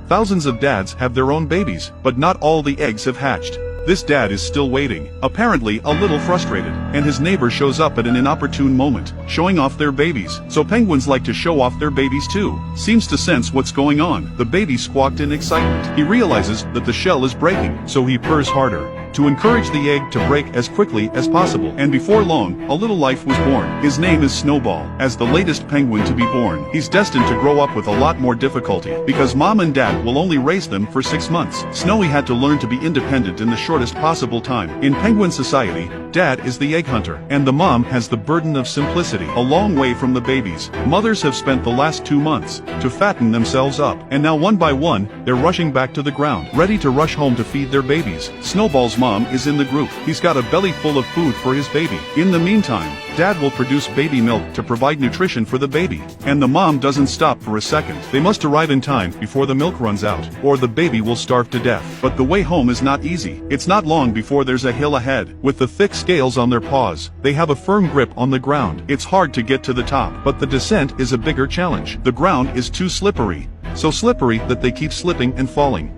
Thousands of dads have their own babies, but not all the eggs have hatched. This dad is still waiting, apparently a little frustrated, and his neighbor shows up at an inopportune moment, showing off their babies. So penguins like to show off their babies too. Seems to sense what's going on. The baby squawked in excitement. He realizes that the shell is breaking, so he purrs harder, to encourage the egg to break as quickly as possible. And before long, a little life was born. His name is Snowball. As the latest penguin to be born, he's destined to grow up with a lot more difficulty, because mom and dad will only raise them for 6 months. Snowy had to learn to be independent in the shortest possible time. In penguin society, dad is the egg hunter, and the mom has the burden of simplicity. A long way from the babies, mothers have spent the last 2 months to fatten themselves up, and now one by one, they're rushing back to the ground, ready to rush home to feed their babies. Snowball's mom is in the group. He's got a belly full of food for his baby. In the meantime, dad will produce baby milk to provide nutrition for the baby. And the mom doesn't stop for a second. They must arrive in time before the milk runs out, or the baby will starve to death. But the way home is not easy. It's not long before there's a hill ahead. With the thick scales on their paws, they have a firm grip on the ground. It's hard to get to the top, but the descent is a bigger challenge. The ground is too slippery. So slippery that they keep slipping and falling.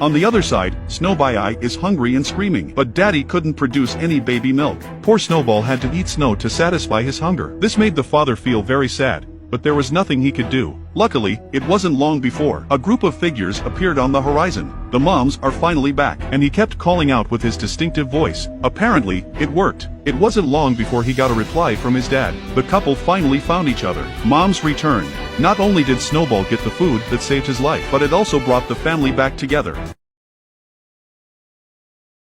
On the other side, Snowball is hungry and screaming, but daddy couldn't produce any baby milk. Poor Snowball had to eat snow to satisfy his hunger. This made the father feel very sad, but there was nothing he could do. Luckily, it wasn't long before a group of figures appeared on the horizon. The moms are finally back, and he kept calling out with his distinctive voice. Apparently, it worked. It wasn't long before he got a reply from his dad. The couple finally found each other. Moms returned. Not only did Snowball get the food that saved his life, but it also brought the family back together.